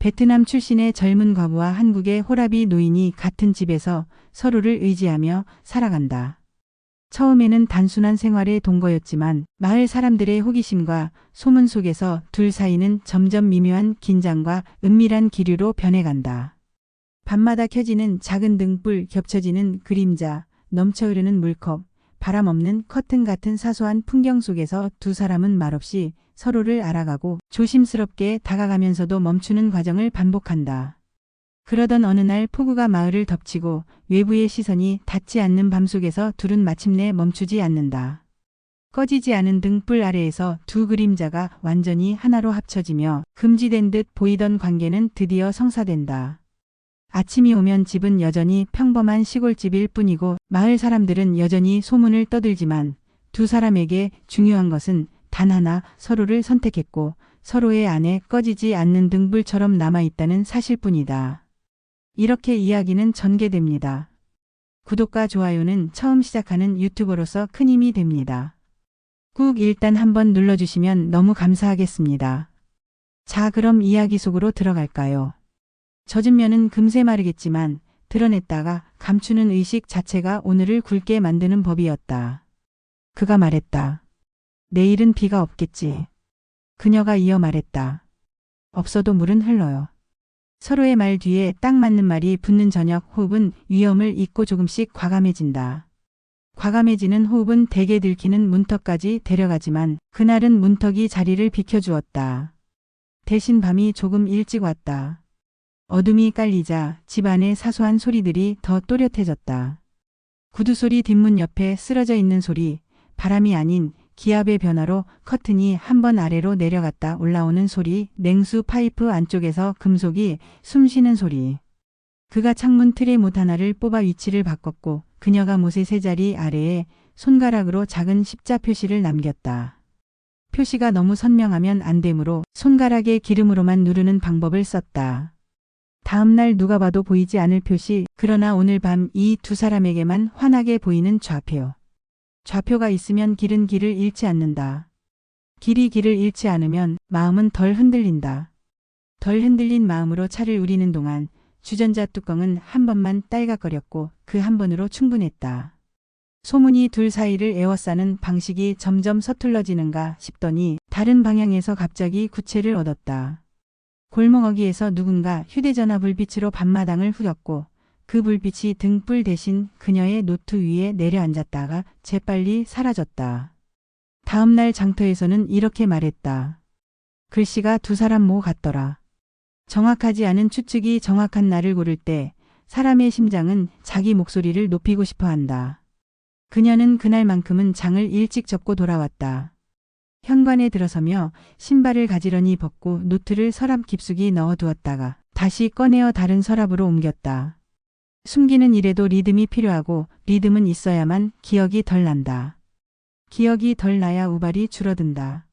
베트남 출신의 젊은 과부와 한국의 호라비 노인이 같은 집에서 서로를 의지하며 살아간다. 처음에는 단순한 생활의 동거였지만 마을 사람들의 호기심과 소문 속에서 둘 사이는 점점 미묘한 긴장과 은밀한 기류로 변해간다. 밤마다 켜지는 작은 등불, 겹쳐지는 그림자, 넘쳐흐르는 물컵, 바람 없는 커튼 같은 사소한 풍경 속에서 두 사람은 말없이 서로를 알아가고 조심스럽게 다가가면서도 멈추는 과정을 반복한다. 그러던 어느 날 폭우가 마을을 덮치고 외부의 시선이 닿지 않는 밤속에서 둘은 마침내 멈추지 않는다. 꺼지지 않은 등불 아래에서 두 그림자가 완전히 하나로 합쳐지며 금지된 듯 보이던 관계는 드디어 성사된다. 아침이 오면 집은 여전히 평범한 시골집일 뿐이고 마을 사람들은 여전히 소문을 떠들지만 두 사람에게 중요한 것은 단 하나, 서로를 선택했고 서로의 안에 꺼지지 않는 등불처럼 남아있다는 사실뿐이다. 이렇게 이야기는 전개됩니다. 구독과 좋아요는 처음 시작하는 유튜버로서 큰 힘이 됩니다. 꾹 일단 한번 눌러주시면 너무 감사하겠습니다. 자, 그럼 이야기 속으로 들어갈까요? 젖은 면은 금세 마르겠지만 드러냈다가 감추는 의식 자체가 오늘을 굵게 만드는 법이었다. 그가 말했다. 내일은 비가 없겠지. 그녀가 이어 말했다. 없어도 물은 흘러요. 서로의 말 뒤에 딱 맞는 말이 붙는 저녁, 호흡은 위험을 잊고 조금씩 과감해진다. 과감해지는 호흡은 대게 들키는 문턱까지 데려가지만 그날은 문턱이 자리를 비켜주었다. 대신 밤이 조금 일찍 왔다. 어둠이 깔리자 집 안의 사소한 소리들이 더 또렷해졌다. 구두소리, 뒷문 옆에 쓰러져 있는 소리, 바람이 아닌 기압의 변화로 커튼이 한 번 아래로 내려갔다 올라오는 소리, 냉수 파이프 안쪽에서 금속이 숨쉬는 소리. 그가 창문 트레 못 하나를 뽑아 위치를 바꿨고 그녀가 못의 세 자리 아래에 손가락으로 작은 십자 표시를 남겼다. 표시가 너무 선명하면 안 되므로 손가락의 기름으로만 누르는 방법을 썼다. 다음날 누가 봐도 보이지 않을 표시, 그러나 오늘 밤 이 두 사람에게만 환하게 보이는 좌표. 좌표가 있으면 길은 길을 잃지 않는다. 길이 길을 잃지 않으면 마음은 덜 흔들린다. 덜 흔들린 마음으로 차를 우리는 동안 주전자 뚜껑은 한 번만 딸깍거렸고 그 한 번으로 충분했다. 소문이 둘 사이를 에워싸는 방식이 점점 서툴러지는가 싶더니 다른 방향에서 갑자기 구체를 얻었다. 골목 어귀에서 누군가 휴대전화 불빛으로 밤마당을 후렸고 그 불빛이 등불 대신 그녀의 노트 위에 내려앉았다가 재빨리 사라졌다. 다음날 장터에서는 이렇게 말했다. 글씨가 두 사람 모 같더라. 정확하지 않은 추측이 정확한 날을 고를 때 사람의 심장은 자기 목소리를 높이고 싶어 한다. 그녀는 그날만큼은 장을 일찍 접고 돌아왔다. 현관에 들어서며 신발을 가지런히 벗고 노트를 서랍 깊숙이 넣어두었다가 다시 꺼내어 다른 서랍으로 옮겼다. 숨기는 일에도 리듬이 필요하고 리듬은 있어야만 기억이 덜 난다. 기억이 덜 나야 우발이 줄어든다.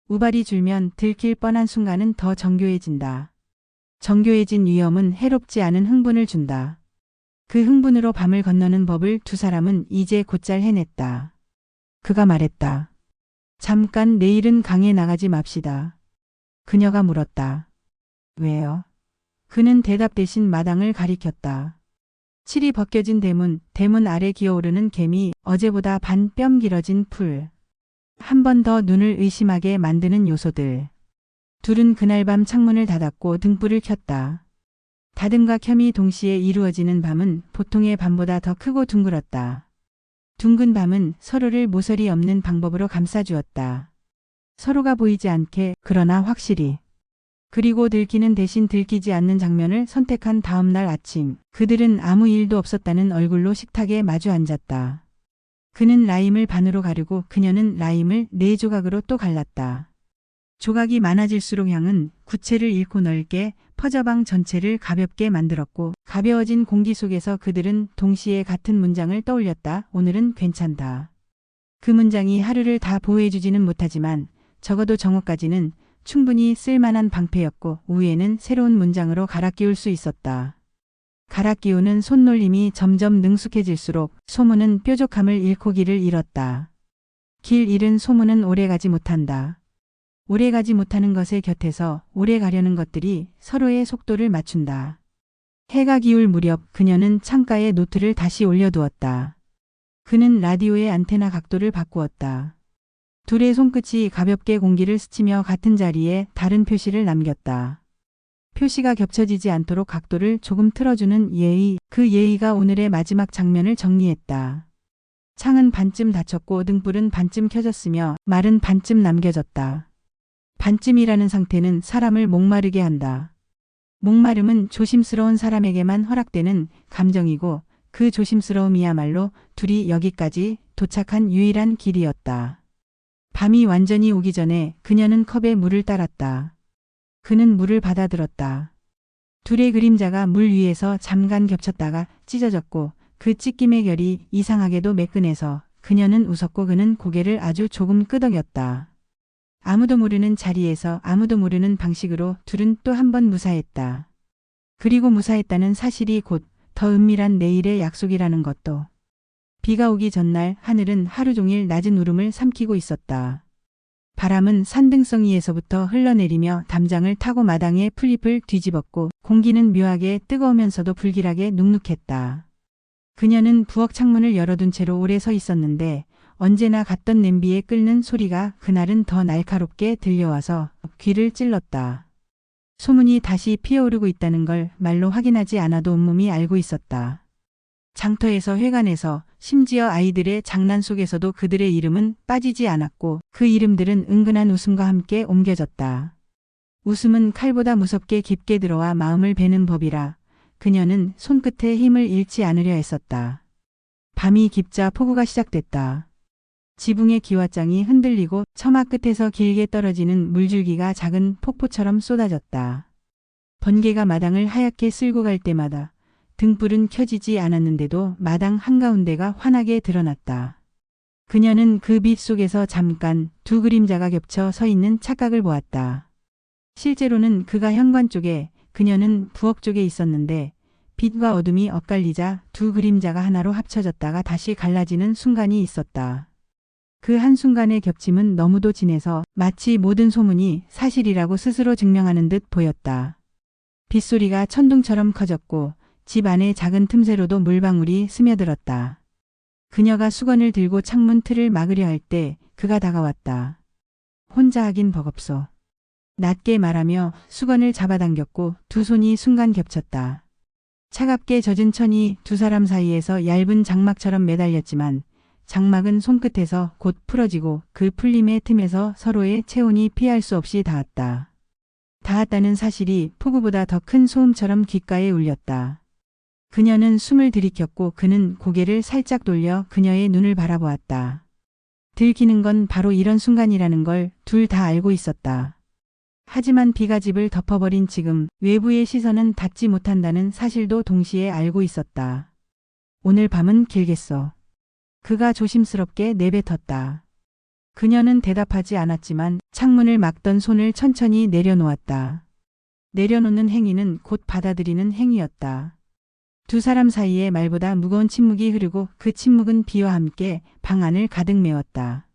우발이 줄면 들킬 뻔한 순간은 더 정교해진다. 정교해진 위험은 해롭지 않은 흥분을 준다. 그 흥분으로 밤을 건너는 법을 두 사람은 이제 곧잘 해냈다. 그가 말했다. 잠깐 내일은 강에 나가지 맙시다. 그녀가 물었다. 왜요? 그는 대답 대신 마당을 가리켰다. 칠이 벗겨진 대문 아래 기어오르는 개미, 어제보다 반 뼘 길어진 풀. 한 번 더 눈을 의심하게 만드는 요소들. 둘은 그날 밤 창문을 닫았고 등불을 켰다. 닫음과 켬이 동시에 이루어지는 밤은 보통의 밤보다 더 크고 둥글었다. 둥근 밤은 서로를 모서리 없는 방법으로 감싸주었다. 서로가 보이지 않게, 그러나 확실히. 그리고 들키는 대신 들키지 않는 장면을 선택한 다음 날 아침, 그들은 아무 일도 없었다는 얼굴로 식탁에 마주 앉았다. 그는 라임을 반으로 가르고 그녀는 라임을 4조각으로 또 갈랐다. 조각이 많아질수록 향은 구체를 잃고 넓게 퍼져 방 전체를 가볍게 만들었고 가벼워진 공기 속에서 그들은 동시에 같은 문장을 떠올렸다. 오늘은 괜찮다. 그 문장이 하루를 다 보호해주지는 못하지만 적어도 정오까지는 충분히 쓸만한 방패였고 오후에는 새로운 문장으로 갈아 끼울 수 있었다. 갈아 끼우는 손놀림이 점점 능숙해질수록 소문은 뾰족함을 잃고 길을 잃었다. 길 잃은 소문은 오래가지 못한다. 오래 가지 못하는 것의 곁에서 오래 가려는 것들이 서로의 속도를 맞춘다. 해가 기울 무렵 그녀는 창가에 노트를 다시 올려두었다. 그는 라디오의 안테나 각도를 바꾸었다. 둘의 손끝이 가볍게 공기를 스치며 같은 자리에 다른 표시를 남겼다. 표시가 겹쳐지지 않도록 각도를 조금 틀어주는 예의, 그 예의가 오늘의 마지막 장면을 정리했다. 창은 반쯤 닫혔고 등불은 반쯤 켜졌으며 말은 반쯤 남겨졌다. 반쯤이라는 상태는 사람을 목마르게 한다. 목마름은 조심스러운 사람에게만 허락되는 감정이고 그 조심스러움이야말로 둘이 여기까지 도착한 유일한 길이었다. 밤이 완전히 오기 전에 그녀는 컵에 물을 따랐다. 그는 물을 받아들었다. 둘의 그림자가 물 위에서 잠깐 겹쳤다가 찢어졌고 그 찢김의 결이 이상하게도 매끈해서 그녀는 웃었고 그는 고개를 아주 조금 끄덕였다. 아무도 모르는 자리에서 아무도 모르는 방식으로 둘은 또 한 번 무사했다. 그리고 무사했다는 사실이 곧 더 은밀한 내일의 약속이라는 것도. 비가 오기 전날 하늘은 하루 종일 낮은 울음을 삼키고 있었다. 바람은 산등성이에서부터 흘러내리며 담장을 타고 마당에 풀잎을 뒤집었고 공기는 묘하게 뜨거우면서도 불길하게 눅눅했다. 그녀는 부엌 창문을 열어둔 채로 오래 서 있었는데 언제나 갔던 냄비에 끓는 소리가 그날은 더 날카롭게 들려와서 귀를 찔렀다. 소문이 다시 피어오르고 있다는 걸 말로 확인하지 않아도 온몸이 알고 있었다. 장터에서 회관에서 심지어 아이들의 장난 속에서도 그들의 이름은 빠지지 않았고 그 이름들은 은근한 웃음과 함께 옮겨졌다. 웃음은 칼보다 무섭게 깊게 들어와 마음을 베는 법이라 그녀는 손끝에 힘을 잃지 않으려 했었다. 밤이 깊자 폭우가 시작됐다. 지붕의 기와장이 흔들리고 처마 끝에서 길게 떨어지는 물줄기가 작은 폭포처럼 쏟아졌다. 번개가 마당을 하얗게 쓸고 갈 때마다 등불은 켜지지 않았는데도 마당 한가운데가 환하게 드러났다. 그녀는 그 빛 속에서 잠깐 두 그림자가 겹쳐 서 있는 착각을 보았다. 실제로는 그가 현관 쪽에 그녀는 부엌 쪽에 있었는데 빛과 어둠이 엇갈리자 두 그림자가 하나로 합쳐졌다가 다시 갈라지는 순간이 있었다. 그 한순간의 겹침은 너무도 진해서 마치 모든 소문이 사실이라고 스스로 증명하는 듯 보였다. 빗소리가 천둥처럼 커졌고 집 안의 작은 틈새로도 물방울이 스며들었다. 그녀가 수건을 들고 창문 틀을 막으려 할 때 그가 다가왔다. 혼자 하긴 버겁소. 낮게 말하며 수건을 잡아당겼고 두 손이 순간 겹쳤다. 차갑게 젖은 천이 두 사람 사이에서 얇은 장막처럼 매달렸지만 장막은 손끝에서 곧 풀어지고 그 풀림의 틈에서 서로의 체온이 피할 수 없이 닿았다. 닿았다는 사실이 폭우보다 더 큰 소음처럼 귓가에 울렸다. 그녀는 숨을 들이켰고 그는 고개를 살짝 돌려 그녀의 눈을 바라보았다. 들키는 건 바로 이런 순간이라는 걸 둘 다 알고 있었다. 하지만 비가 집을 덮어버린 지금 외부의 시선은 닿지 못한다는 사실도 동시에 알고 있었다. 오늘 밤은 길겠어. 그가 조심스럽게 내뱉었다. 그녀는 대답하지 않았지만 창문을 막던 손을 천천히 내려놓았다. 내려놓는 행위는 곧 받아들이는 행위였다. 두 사람 사이에 말보다 무거운 침묵이 흐르고 그 침묵은 비와 함께 방 안을 가득 메웠다.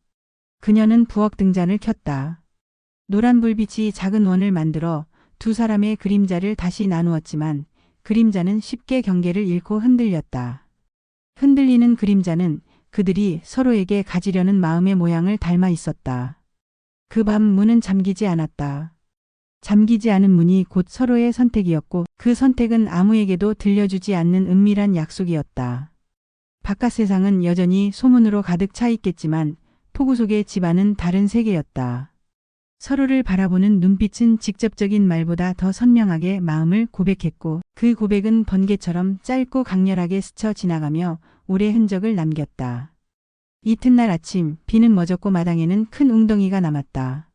그녀는 부엌 등잔을 켰다. 노란 불빛이 작은 원을 만들어 두 사람의 그림자를 다시 나누었지만 그림자는 쉽게 경계를 잃고 흔들렸다. 흔들리는 그림자는 그들이 서로에게 가지려는 마음의 모양을 닮아 있었다. 그 밤 문은 잠기지 않았다. 잠기지 않은 문이 곧 서로의 선택이었고 그 선택은 아무에게도 들려주지 않는 은밀한 약속이었다. 바깥 세상은 여전히 소문으로 가득 차 있겠지만 폭우 속의 집안은 다른 세계였다. 서로를 바라보는 눈빛은 직접적인 말보다 더 선명하게 마음을 고백했고 그 고백은 번개처럼 짧고 강렬하게 스쳐 지나가며 오래 흔적을 남겼다. 이튿날 아침 비는 멎었고 마당에는 큰 웅덩이가 남았다.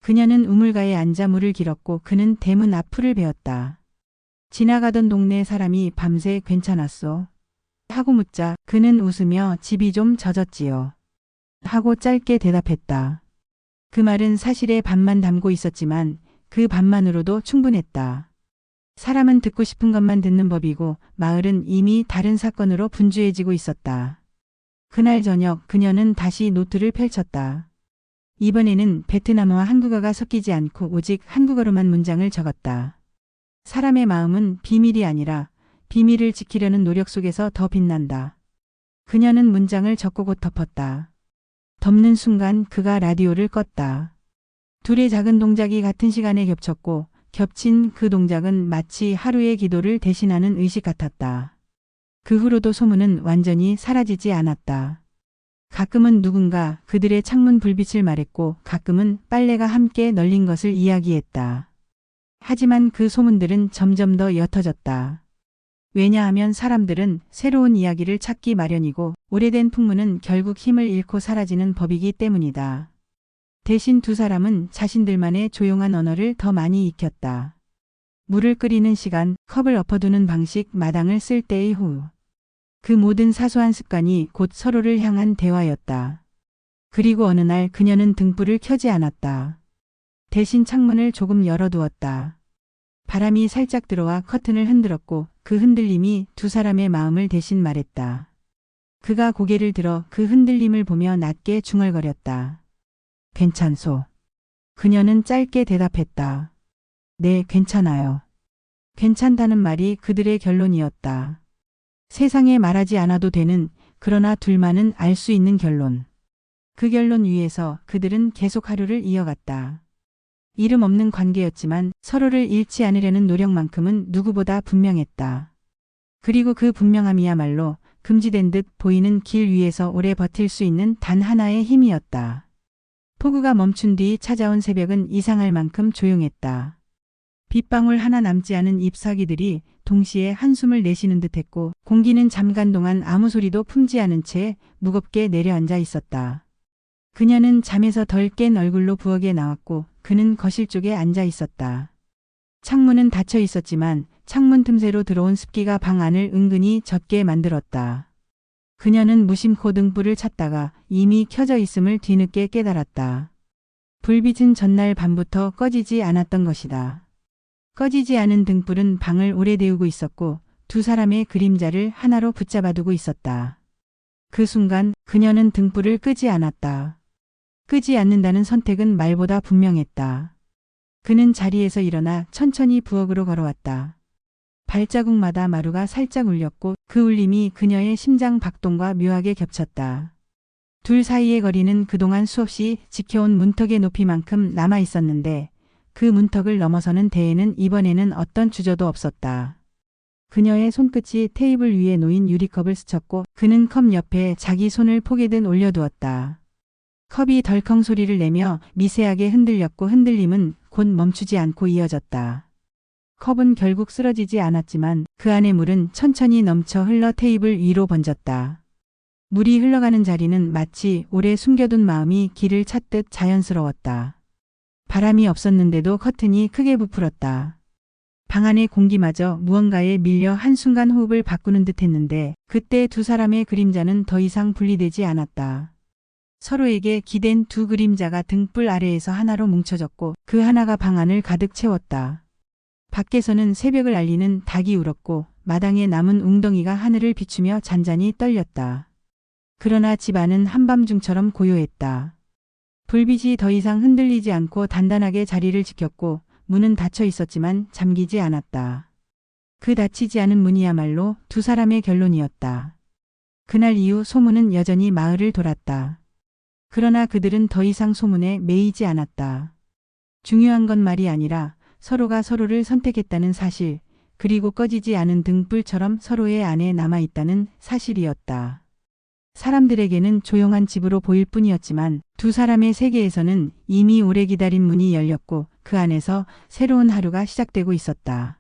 그녀는 우물가에 앉아 물을 길었고 그는 대문 앞풀을 베었다. 지나가던 동네 사람이 밤새 괜찮았소? 하고 묻자 그는 웃으며 집이 좀 젖었지요. 하고 짧게 대답했다. 그 말은 사실의 반만 담고 있었지만 그 반만으로도 충분했다. 사람은 듣고 싶은 것만 듣는 법이고 마을은 이미 다른 사건으로 분주해지고 있었다. 그날 저녁 그녀는 다시 노트를 펼쳤다. 이번에는 베트남어와 한국어가 섞이지 않고 오직 한국어로만 문장을 적었다. 사람의 마음은 비밀이 아니라 비밀을 지키려는 노력 속에서 더 빛난다. 그녀는 문장을 적고 곧 덮었다. 덮는 순간 그가 라디오를 껐다. 둘의 작은 동작이 같은 시간에 겹쳤고 겹친 그 동작은 마치 하루의 기도를 대신하는 의식 같았다. 그 후로도 소문은 완전히 사라지지 않았다. 가끔은 누군가 그들의 창문 불빛을 말했고 가끔은 빨래가 함께 널린 것을 이야기했다. 하지만 그 소문들은 점점 더 옅어졌다. 왜냐하면 사람들은 새로운 이야기를 찾기 마련이고 오래된 풍문은 결국 힘을 잃고 사라지는 법이기 때문이다. 대신 두 사람은 자신들만의 조용한 언어를 더 많이 익혔다. 물을 끓이는 시간, 컵을 엎어두는 방식, 마당을 쓸 때의 호흡. 그 모든 사소한 습관이 곧 서로를 향한 대화였다. 그리고 어느 날 그녀는 등불을 켜지 않았다. 대신 창문을 조금 열어두었다. 바람이 살짝 들어와 커튼을 흔들었고 그 흔들림이 두 사람의 마음을 대신 말했다. 그가 고개를 들어 그 흔들림을 보며 낮게 중얼거렸다. 괜찮소. 그녀는 짧게 대답했다. 네, 괜찮아요. 괜찮다는 말이 그들의 결론이었다. 세상에 말하지 않아도 되는, 그러나 둘만은 알 수 있는 결론. 그 결론 위에서 그들은 계속 하루를 이어갔다. 이름 없는 관계였지만 서로를 잃지 않으려는 노력만큼은 누구보다 분명했다. 그리고 그 분명함이야말로 금지된 듯 보이는 길 위에서 오래 버틸 수 있는 단 하나의 힘이었다. 폭우가 멈춘 뒤 찾아온 새벽은 이상할 만큼 조용했다. 빗방울 하나 남지 않은 잎사귀들이 동시에 한숨을 내쉬는 듯했고 공기는 잠깐 동안 아무 소리도 품지 않은 채 무겁게 내려앉아 있었다. 그녀는 잠에서 덜 깬 얼굴로 부엌에 나왔고 그는 거실 쪽에 앉아 있었다. 창문은 닫혀 있었지만 창문 틈새로 들어온 습기가 방 안을 은근히 젖게 만들었다. 그녀는 무심코 등불을 찾다가 이미 켜져 있음을 뒤늦게 깨달았다. 불빛은 전날 밤부터 꺼지지 않았던 것이다. 꺼지지 않은 등불은 방을 오래 데우고 있었고 두 사람의 그림자를 하나로 붙잡아두고 있었다. 그 순간 그녀는 등불을 끄지 않았다. 끄지 않는다는 선택은 말보다 분명했다. 그는 자리에서 일어나 천천히 부엌으로 걸어왔다. 발자국마다 마루가 살짝 울렸고 그 울림이 그녀의 심장 박동과 묘하게 겹쳤다. 둘 사이의 거리는 그동안 수없이 지켜온 문턱의 높이만큼 남아 있었는데 그 문턱을 넘어서는 대에는 이번에는 어떤 주저도 없었다. 그녀의 손끝이 테이블 위에 놓인 유리컵을 스쳤고 그는 컵 옆에 자기 손을 포개듯 올려두었다. 컵이 덜컹 소리를 내며 미세하게 흔들렸고 흔들림은 곧 멈추지 않고 이어졌다. 컵은 결국 쓰러지지 않았지만 그 안의 물은 천천히 넘쳐 흘러 테이블 위로 번졌다. 물이 흘러가는 자리는 마치 오래 숨겨둔 마음이 길을 찾듯 자연스러웠다. 바람이 없었는데도 커튼이 크게 부풀었다. 방 안의 공기마저 무언가에 밀려 한순간 호흡을 바꾸는 듯 했는데 그때 두 사람의 그림자는 더 이상 분리되지 않았다. 서로에게 기댄 두 그림자가 등불 아래에서 하나로 뭉쳐졌고 그 하나가 방 안을 가득 채웠다. 밖에서는 새벽을 알리는 닭이 울었고 마당에 남은 웅덩이가 하늘을 비추며 잔잔히 떨렸다. 그러나 집 안은 한밤중처럼 고요했다. 불빛이 더 이상 흔들리지 않고 단단하게 자리를 지켰고 문은 닫혀 있었지만 잠기지 않았다. 그 닫히지 않은 문이야말로 두 사람의 결론이었다. 그날 이후 소문은 여전히 마을을 돌았다. 그러나 그들은 더 이상 소문에 매이지 않았다. 중요한 건 말이 아니라 서로가 서로를 선택했다는 사실, 그리고 꺼지지 않은 등불처럼 서로의 안에 남아있다는 사실이었다. 사람들에게는 조용한 집으로 보일 뿐이었지만 두 사람의 세계에서는 이미 오래 기다린 문이 열렸고 그 안에서 새로운 하루가 시작되고 있었다.